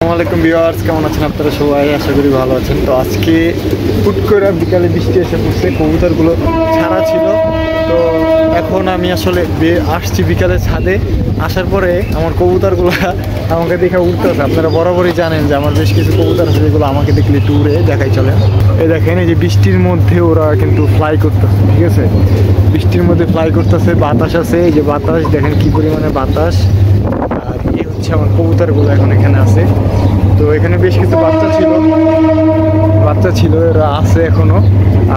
আসসালামু ভিউয়ার্স, কেমন আছেন আপনারা সবাই? আশা করি ভালো আছেন। তো আজকে হুট করে বিকালে বৃষ্টি এসে পড়ছে, কবুতরগুলো ছাড়া ছিল। তো এখন আমি আসলে আসছি বিকালে ছাদে। আসার পরে আমার কবুতরগুলো আমাকে দেখে উঠতেছে। আপনারা বরাবরই জানেন যে আমার বেশ কিছু কবুতর আছে যেগুলো আমাকে দেখলে একটু উড়ে দেখাই চলেন। এই দেখেন, এই যে বৃষ্টির মধ্যে ওরা কিন্তু ফ্লাই করতেছে, ঠিক আছে? বৃষ্টির মধ্যে ফ্লাই করতেছে, বাতাস আছে, এই যে বাতাস দেখেন কি পরিমাণে বাতাস। আর এই হচ্ছে আমার কবুতরগুলো এখন এখানে আছে। তো এখানে বেশ কিছু বাচ্চা ছিল, এরা আছে এখনো।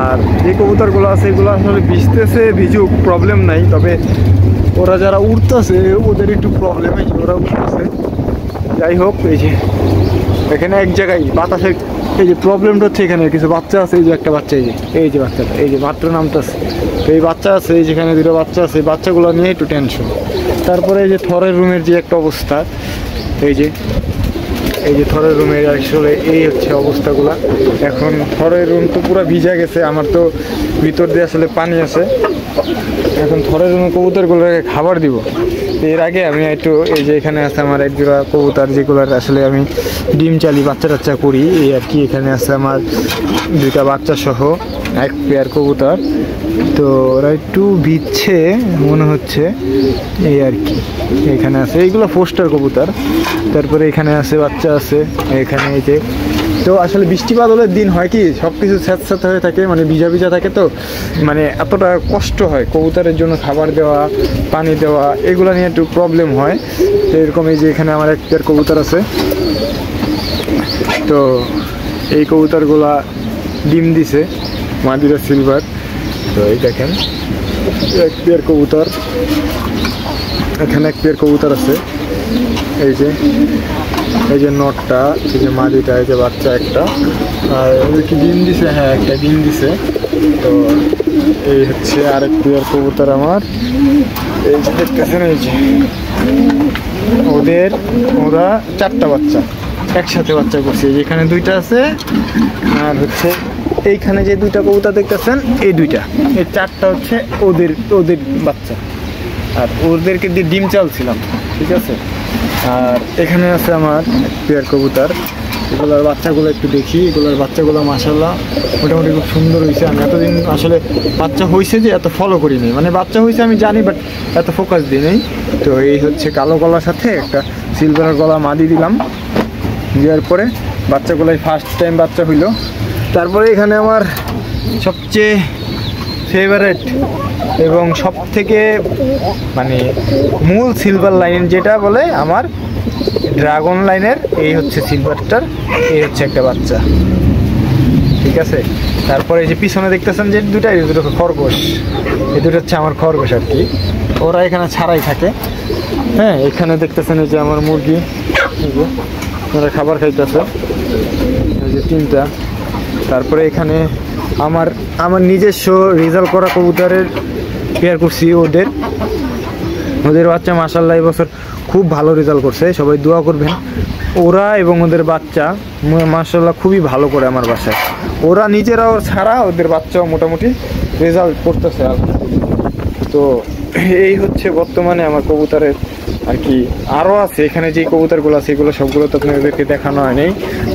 আর যে কবুতরগুলো আছে এগুলো আসলে ভিজতেছে, ভিজুক, প্রবলেম নাই। তবে ওরা যারা উঠতেছে ওদের একটু প্রবলেম, এই যে ওরা উঠতেছে। যাই হোক, এই যে এখানে এক জায়গায় বাতাসের এই যে প্রবলেমটা হচ্ছে, এখানে কিছু বাচ্চা আছে। এই যে একটা বাচ্চা, এই যে বাচ্চাটা, এই যে মাত্র নামতেছে। তো এই বাচ্চা আছে, এই যেখানে দুটো বাচ্চা আছে, এই বাচ্চাগুলো নিয়ে একটু টেনশন। তারপরে এই যে থরের রুমের যে একটা অবস্থা, এই যে থরের রুমের আসলে এই হচ্ছে অবস্থাগুলো। এখন থরের রুম তো পুরো ভিজা গেছে, আমার তো ভিতর দিয়ে আসলে পানি আছে। এখন থরের রুমে কবুতরগুলোকে খাবার দিব। এর আগে আমি একটু এই যে এখানে আছে আমার এক জোড়া কবুতর, যেগুলোর আসলে আমি ডিম চালি, বাচ্চা টাচ্চা করি, এই আর কি। এখানে আছে আমার দুইটা বাচ্চা সহ এক পেয়ার কবুতর। তো ওরা একটু ভিজছে মনে হচ্ছে, এই আর কি। এখানে আছে এইগুলো পোস্টার কবুতর। তারপরে এখানে আছে বাচ্চা আছে এখানে, এই যে। তো আসলে বৃষ্টি বাদলের দিন হয় কি, সব কিছু স্যাঁতস্যাঁতে হয়ে থাকে, মানে ভিজা ভিজা থাকে। তো মানে এতটা কষ্ট হয় কবুতরের জন্য, খাবার দেওয়া, পানি দেওয়া, এগুলো নিয়ে একটু প্রবলেম হয়। তো এরকম এই যে এখানে আমার এক পেয়ার কবুতর আছে। তো এই কবুতরগুলা ডিম দিছে, মাদিরা সিলভার। তো এই দেখেন এক পেয়ার কবুতর, এখানে এক পেয়ার কবুতর আছে। এই যে নটটা, এই যে মাদিটা, এই যে বাচ্চা একটা। আর ওদের কি ডিম দিছে? হ্যাঁ, একটা ডিম দিছে। তো এই হচ্ছে আরেক পেয়ার কবুতর আমার। এই যে দেখতেছেন, এই যে ওরা চারটা বাচ্চা একসাথে বাচ্চা করছে। যেখানে দুইটা আছে, আর হচ্ছে এইখানে যে দুইটা কবুতর দেখতেছেন, এই দুইটা, এই চারটা হচ্ছে ওদের বাচ্চা। আর ওদেরকে দিয়ে ডিম চালছিলাম, ঠিক আছে। আর এখানে আছে আমার পেয়ার কবুতর। এগুলোর বাচ্চাগুলো একটু দেখি। এগুলোর বাচ্চাগুলো মাশাআল্লাহ মোটামুটি খুব সুন্দর হয়েছে। আমি এতদিন আসলে বাচ্চা হয়েছে যে এত ফলো করিনি, মানে বাচ্চা হয়েছে আমি জানি, বাট এত ফোকাস দিই নেই। তো এই হচ্ছে কালো গলার সাথে একটা সিলভার গলা মাদি দিলাম। দেওয়ার পরে বাচ্চাগুলোই ফার্স্ট টাইম বাচ্চা হইলো। তারপরে এখানে আমার সবচেয়ে ফেভারেট এবং সব থেকে মানে মূল সিলভার লাইন যেটা বলে আমার ড্রাগন লাইনের, এই হচ্ছে সিলভারটার, এই হচ্ছে একটা বাচ্চা, ঠিক আছে। তারপরে এই যে পিছনে দেখতেছেন যে দুটো খরগোশ, এই দুটো হচ্ছে আমার খরগোশ আর কি। ওরা এখানে ছাড়াই থাকে। হ্যাঁ, এখানে দেখতেছেন এই যে আমার মুরগি, ওরা খাবার খাইতেছে, এই যে তিনটা। তারপরে এখানে আমার নিজস্ব রেজাল্ট করা কবুতরের পেয়ার করছি। ওদের বাচ্চা মাশাআল্লাহ এবছর খুব ভালো রেজাল্ট করছে, সবাই দোয়া করবেন। ওরা এবং ওদের বাচ্চা মাশাআল্লাহ খুবই ভালো করে আমার বাসায়। ওরা নিজেরাও ছাড়া ওদের বাচ্চাও মোটামুটি রেজাল্ট করতেছে। তো এই হচ্ছে বর্তমানে আমার কবুতরের আর কি। আরও আছে এখানে যে কবুতরগুলো আছে, এগুলো সবগুলো তো আপনাদেরকে দেখানো হয়নি।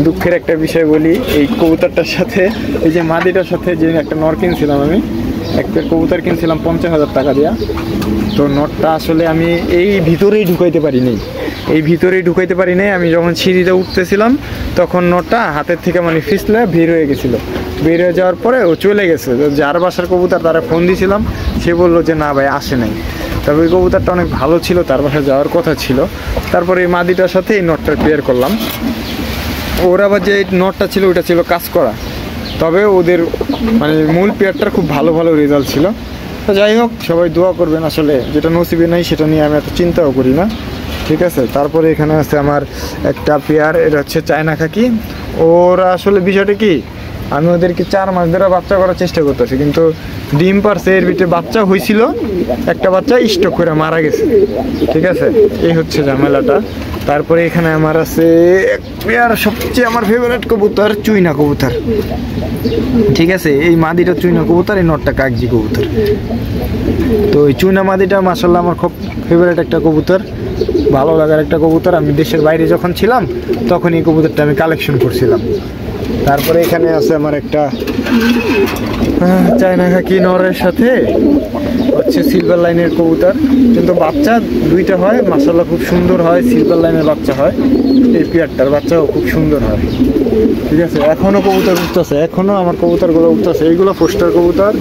দুঃখের একটা বিষয় বলি, এই কবুতরটার সাথে, এই যে মাদিটার সাথে যে একটা নর কিনছিলাম, আমি একটা কবুতর কিনছিলাম 50,000 টাকা দিয়া। তো নটটা আসলে আমি এই ভিতরেই ঢুকাইতে পারি নাই। আমি যখন সিঁড়িতে উঠতেছিলাম তখন নটটা হাতের থেকে মানে ফিসলে বের হয়ে গেছিলো। বের হয়ে যাওয়ার পরে ও চলে গেছে। যার বাসার কবুতর তারা ফোন দিয়েছিলাম, সে বললো যে না ভাই আসে নাই। তবে ওই কবুতরটা অনেক ভালো ছিল, তার বাসায় যাওয়ার কথা ছিল। তারপরে এই মাদিটার সাথে এই নটটার পেয়ার করলাম। ওর আবার যে নটটা ছিল ওইটা ছিল কাজ করা, তবে ওদের মানে মূল পেয়ারটার খুব ভালো রেজাল্ট ছিল। তো যাই হোক, সবাই দোয়া করবেন। আসলে যেটা নসিবে নাই সেটা নিয়ে আমি এত চিন্তাও করি না, ঠিক আছে। তারপরে এখানে আছে আমার একটা পেয়ার, এটা হচ্ছে চায়না খাকি। ওরা আসলে বিষয়টা কি, আমি ওদেরকে 4 মাস ধরে বাচ্চা করার চেষ্টা করতেছি, কিন্তু ডিম পারছে, এর ভিতরে বাচ্চা হয়েছিল, একটা বাচ্চা স্ট্রোক করে মারা গেছে, ঠিক আছে। এই হচ্ছে ঝামেলাটা। তারপরে এখানে আমার আছে এক পেয়ার সবচেয়ে আমার ফেভারিট কবুতর, চুইনা কবুতর, ঠিক আছে। এই মাদিটা চুইনা কবুতর, এই নটটা কাগজি কবুতর। তো এই চুনা মাদিটা মাশাআল্লাহ আমার খুব ফেভারিট একটা কবুতর, ভালো লাগার একটা কবুতর। আমি দেশের বাইরে যখন ছিলাম তখন এই কবুতরটা আমি কালেকশন করছিলাম। তারপরে এখানে আছে আমার একটা চায়না খাকি নরের সাথে হচ্ছে সিলভার লাইনের কবুতর, কিন্তু বাচ্চা দুইটা হয় মাশাআল্লাহ, খুব সুন্দর হয়। সিলভার লাইনের বাচ্চা হয়, এই পেয়ারটার বাচ্চাও খুব সুন্দর হয়। ঠিক আছে, এখনও কবুতর উঠতেছে, এখনও আমার কবুতরগুলো উঠতেছে। এইগুলো পোস্টার কবুতর,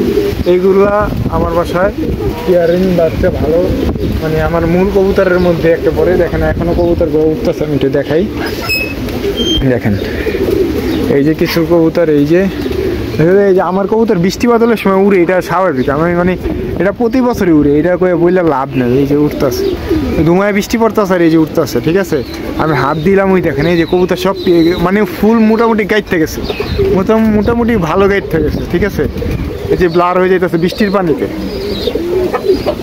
এইগুলা আমার বাসায় পেয়ারিং বাচ্চা ভালো, মানে আমার মূল কবুতরের মধ্যে একটা পরে। দেখেন এখনও কবুতরগুলো উঠতেছে, আমি একটু দেখাই। দেখেন এই যে কিছু কবুতর, এই যে আমার কবুতর বৃষ্টি বাদলের সময় উড়ে, এটা স্বাভাবিক। আমি মানে এটা প্রতি বছরই উড়ে, এটা করে বললে লাভ নেই। এই যে উঠতেছে, ধুমায় বৃষ্টি পড়তেছে আর এই যে উঠতেছে। ঠিক আছে, আমি হাত দিলাম, ওই দেখেন এই যে কবুতর সব মানে ফুল মোটামুটি গাইড থেকেছে, মোটামুটি ভালো গাইড থেকেছে। ঠিক আছে, এই যে ব্লার হয়ে যাইতেছে বৃষ্টির পানিতে।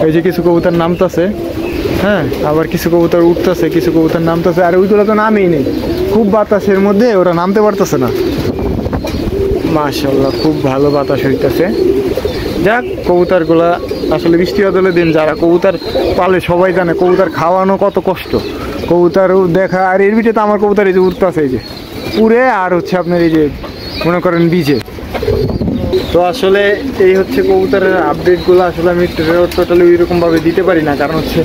এই যে কিছু কবুতর নামতেছে, হ্যাঁ, আবার কিছু কবুতর উঠতেছে, কিছু কবুতর নামতেছে। আর ওইগুলো তো নামেই নেই, খুব বাতাসের মধ্যে ওরা নামতে পারতেছে না। মাশাআল্লাহ খুব ভালো বাতাস হইতেছে। যাক, কবুতরগুলা আসলে বৃষ্টি বাদলের দিন যারা কবুতর পালে সবাই জানে কবুতর খাওয়ানো কত কষ্ট, কবুতর দেখা। আর এর ভিতরে তো আমার কবুতর এই যে উঠতেছে, এই যে উড়ে, আর হচ্ছে আপনার এই যে মনে করেন বিজে। তো আসলে এই হচ্ছে কবুতরের আপডেটগুলো। আসলে আমি টোটালি ওইরকমভাবে দিতে পারি না, কারণ হচ্ছে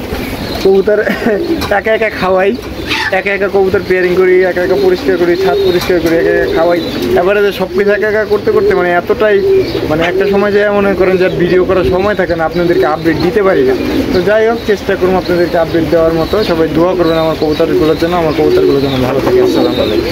কবুতর একা একা খাওয়াই, একা একা কবুতর পেয়ারিং করি, একা একা পরিষ্কার করি, ছাদ পরিষ্কার করি, একা একা খাওয়াই। এবারে যে সব কিছু একা একা করতে করতে মানে এতটাই, মানে একটা সময় যায় মনে করেন যে ভিডিও করার সময় থাকে না, আপনাদেরকে আপডেট দিতে পারি না। তো যাই হোক, চেষ্টা করুন আপনাদেরকে আপডেট দেওয়ার মতো। সবাই দোয়া করবেন আমার কবুতরগুলোর জন্য, আমার কবুতরগুলোর জন্য ভালো থাকে। আসসালামু আলাইকুম।